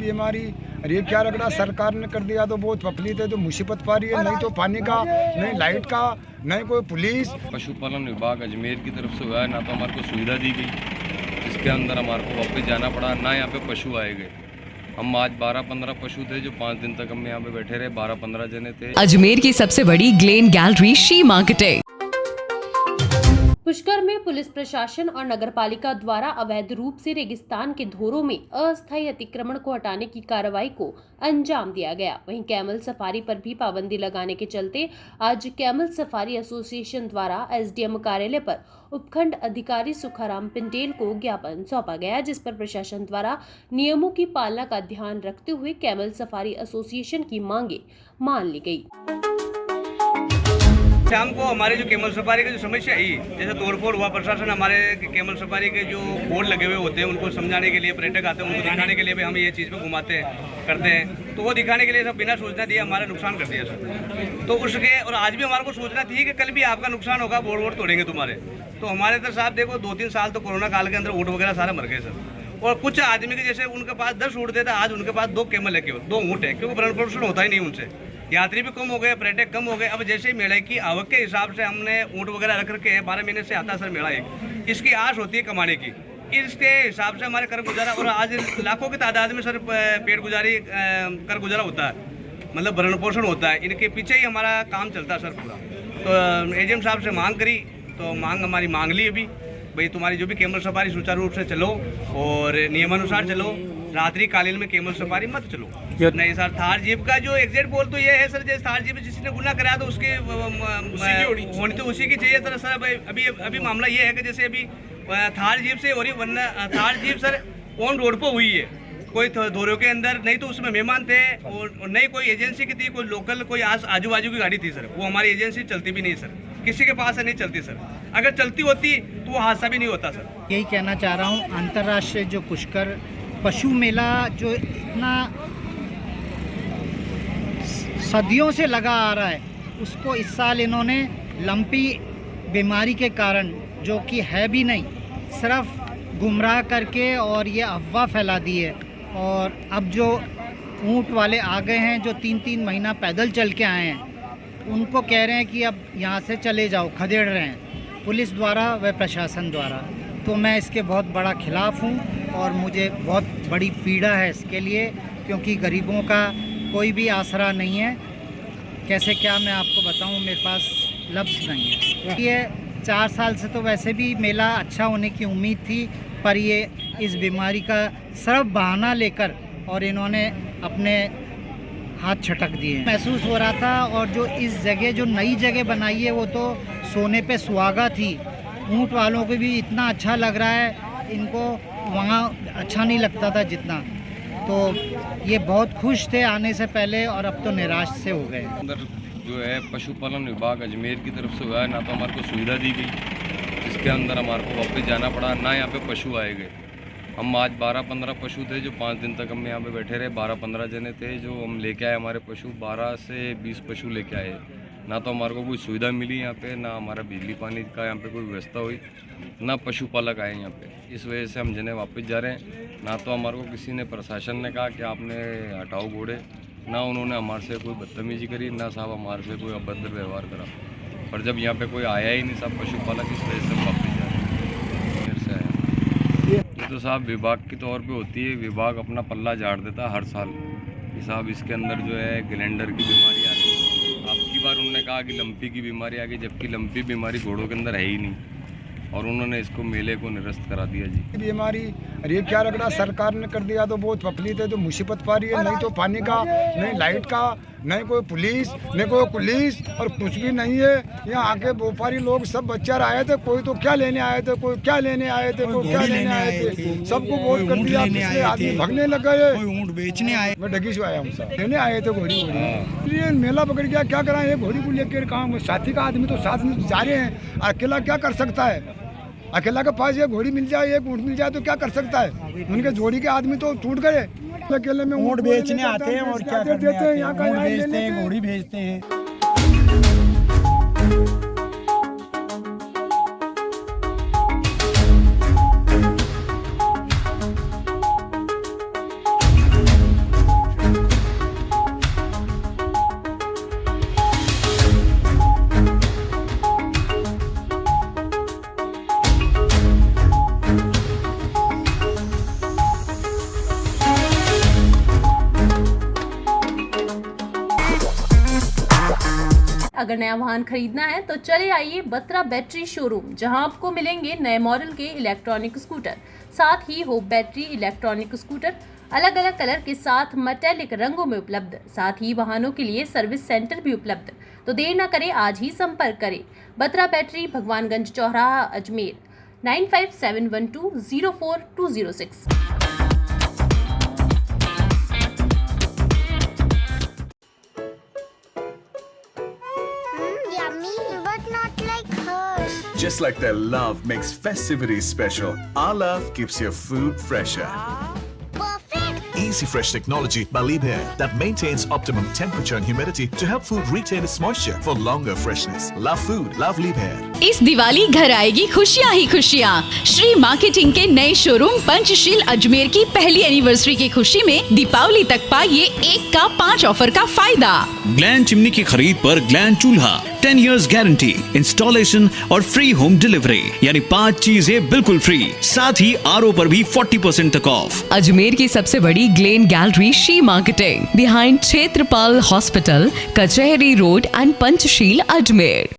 बीमारी। अरे क्या रगड़ा सरकार ने कर दिया तो बहुत तकलीफ है, तो मुसीबत पा रही है, नहीं तो पानी का, नहीं लाइट का, नहीं कोई पुलिस। पशुपालन विभाग अजमेर की तरफ से हुआ है, ना तो हमारे को सुविधा दी गई जिसके अंदर हमारे को वापस जाना पड़ा, ना यहाँ पे पशु आए गए। हम आज 12-15 पशु थे जो 5 दिन तक हम यहाँ पे बैठे रहे, 12-15 जने थे। अजमेर की सबसे बड़ी Glen gallery she marketing. Pushkar में पुलिस प्रशासन और नगरपालिका द्वारा अवैध रूप से रेगिस्तान के धोरों में अस्थायी अतिक्रमण को हटाने की कार्रवाई को अंजाम दिया गया। वहीं कैमल सफारी पर भी पाबंदी लगाने के चलते आज कैमल सफारी एसोसिएशन द्वारा एसडीएम कार्यालय पर उपखंड अधिकारी सुखाराम पिंटेल को ज्ञापन सौंपा गया, जिस पर प्रशासन द्वारा नियमों की पालना का ध्यान रखते हुए कैमल सफारी एसोसिएशन की मांगे मान ली गई। शाम को हमारे जो कैमल सफारी की जो समस्या आई, जैसे तोड़फोड़ हुआ, प्रशासन हमारे कैमल सफारी के जो बोर्ड लगे हुए होते हैं उनको समझाने के लिए, पर्यटक आते हैं उनको दिखाने के लिए भी हम ये चीज़ पे घुमाते हैं, करते हैं, तो वो दिखाने के लिए सब बिना सूचना दिए हमारा नुकसान कर दिया सर। तो उसके और आज भी हमारे को सूचना थी कि कल भी आपका नुकसान होगा, बोर्ड वोर्ड तोड़ेंगे तुम्हारे। तो हमारे तो साहब देखो 2-3 साल तो कोरोना काल के अंदर ऊँट वगैरह सारे मर गए सर। और कुछ आदमी के जैसे उनके पास 10 ऊँट थे, आज उनके पास 2 कैमल है, केवल 2 ऊँट है, क्योंकि भरण पोषण होता ही नहीं उनसे, यात्री भी कम हो गए, पर्यटक कम हो गए। अब जैसे ही मेले की आवक के हिसाब से हमने ऊँट वगैरह रख रखे हैं, 12 महीने से आता सर मेला एक, इसकी आश होती है कमाने की, इसके हिसाब से हमारे कर गुजारा, और आज लाखों की तादाद में सर पेट गुजारी कर गुजारा होता है, मतलब भरण पोषण होता है, इनके पीछे ही हमारा काम चलता है सर पूरा। तो एजीएम साहब से मांग करी, तो मांग हमारी मांग ली अभी, भाई तुम्हारी जो भी कैमल सफारी सुचारू रूप से चलो और नियमानुसार चलो, रात्रि कालीन में कैमल सफारी मत चलो। नहीं सर, थार जीप का जो एग्जैक्ट बोल तो ये है सर, जैसे थार जीप जिसने गुना कराया तो उसकी होनी तो उसी की चाहिए सर। अभी मामला ये है कि जैसे अभी थार जीप से हो रही, वरना Thar jeep sir on road पर हुई है, कोई धोरों के अंदर नहीं, तो उसमें मेहमान थे और नहीं कोई एजेंसी की थी, कोई लोकल कोई आजू बाजू की गाड़ी थी सर, वो हमारी एजेंसी चलती भी नहीं सर, किसी के पास नहीं चलती सर, अगर चलती होती तो वो हादसा भी नहीं होता सर। यही कहना चाह रहा हूँ, अंतर्राष्ट्रीय जो पुष्कर पशु मेला जो इतना सदियों से लगा आ रहा है, उसको इस साल इन्होंने लंपी बीमारी के कारण, जो कि है भी नहीं, सिर्फ गुमराह करके और ये अफवाह फैला दी है। और अब जो ऊँट वाले आ गए हैं, जो 3-3 महीना पैदल चल के आए हैं, उनको कह रहे हैं कि अब यहाँ से चले जाओ, खदेड़ रहे हैं पुलिस द्वारा व प्रशासन द्वारा। तो मैं इसके बहुत बड़ा खिलाफ़ हूँ और मुझे बहुत बड़ी पीड़ा है इसके लिए, क्योंकि गरीबों का कोई भी आसरा नहीं है। कैसे क्या मैं आपको बताऊँ, मेरे पास लफ्ज़ नहीं है। ये 4 साल से तो वैसे भी मेला अच्छा होने की उम्मीद थी, पर ये इस बीमारी का सिर्फ बहाना लेकर और इन्होंने अपने हाथ छटक दिए। महसूस हो रहा था, और जो इस जगह जो नई जगह बनाई है वो तो सोने पे सुहागा थी। ऊँट वालों को भी इतना अच्छा लग रहा है, इनको वहाँ अच्छा नहीं लगता था जितना, तो ये बहुत खुश थे आने से पहले और अब तो निराश से हो गए। अंदर जो है पशुपालन विभाग अजमेर की तरफ से हुआ है, ना तो हमारे को सुविधा दी गई जिसके अंदर हमारे को वापस जाना पड़ा, ना यहाँ पे पशु आए गए। हम आज 12-15 पशु थे जो 5 दिन तक हम यहाँ पे बैठे रहे, 12-15 जने थे जो हम लेके आए, हमारे पशु 12 से 20 पशु लेके आए। ना तो हमारे को कोई सुविधा मिली यहाँ पे, ना हमारा बिजली पानी का यहाँ पे कोई व्यवस्था हुई, ना पशुपालक आए यहाँ पे। इस वजह से हम जने वापस जा रहे हैं। ना तो हमारे को किसी ने, प्रशासन ने कहा कि आपने हटाओ घोड़े, ना उन्होंने हमारे से कोई बदतमीजी करी, ना साहब हमारे से कोई अभद्र व्यवहार करा। पर जब यहाँ पे कोई आया ही नहीं साहब पशुपालक, इस वजह से हम वापस जा रहे हैं। फिर से आया ये तो साहब विभाग की तौर पे होती है, विभाग अपना पल्ला झाड़ देता हर साल कि साहब इसके अंदर जो है ग्लैंडर की बीमारी आ गई। आपकी बार उन्होंने कहा कि लंपी की बीमारी आ गई, जबकि लंपी बीमारी घोड़ों के अंदर है ही नहीं, और उन्होंने इसको मेले को निरस्त करा दिया जी। बीमारी अरे क्या रगड़ा सरकार ने कर दिया तो बहुत तकलीफ है, तो मुसीबत पा रही है, नहीं तो पानी का, नहीं लाइट का, नहीं कोई पुलिस, नहीं कोई पुलिस, और कुछ भी नहीं है। यहाँ आके व्यापारी लोग सब बच्चे आए थे, कोई तो क्या लेने आए थे, कोई क्या लेने आए थे, कोई क्या लेने आए थे, सबको बोल कर दिया, पिछले आदमी भगने लग गए, ऊँट बेचने आए, मैं डगी से आया हूँ सर, लेने आए थे घोड़ी वोड़ी। ये मेला पकड़ गया, क्या करा है, घोड़ी को लेकर काम, साथी का आदमी तो साथ में जा रहे हैं, अकेला क्या कर सकता है, अकेला के पास एक घोड़ी मिल जाए, एक ऊँट मिल जाए तो क्या कर सकता है। उनके जोड़ी के आदमी तो टूट गए, अकेले में ऊँट बेचने आते हैं और क्या करते हैं, यहाँ ऊँट बेचते हैं, घोड़ी बेचते हैं। अगर नया वाहन खरीदना है तो चले आइए बत्रा बैटरी शोरूम, जहां आपको मिलेंगे नए मॉडल के इलेक्ट्रॉनिक स्कूटर, साथ ही होप बैटरी इलेक्ट्रॉनिक स्कूटर अलग अलग कलर के साथ मेटेलिक रंगों में उपलब्ध, साथ ही वाहनों के लिए सर्विस सेंटर भी उपलब्ध। तो देर न करें, आज ही संपर्क करें। बत्रा बैटरी, भगवानगंज चौराहा, Ajmer 9571204206। Yummy, but not like hers. Just like their love makes festivities special, our love keeps your food fresher. Perfect. Easy Fresh technology by Liebherr that maintains optimum temperature and humidity to help food retain its moisture for longer freshness. Love food, love Liebherr. इस दिवाली घर आएगी खुशियाँ ही खुशियाँ। Shri marketing के नए showroom Panchsheel Ajmer की पहली anniversary की खुशी में दीपावली तक पाइए 1 का 5 ऑफर का फायदा। ग्लैन चिमनी की खरीद पर ग्लैन चूल्हा 10 years गारंटी, इंस्टॉलेशन और फ्री होम डिलीवरी, यानी 5 चीजें बिल्कुल फ्री। साथ ही RO पर भी 40% तक ऑफ। अजमेर की सबसे बड़ी Glen gallery she marketing behind Kshetrapal hospital, Kachahari road and Panchsheel Ajmer.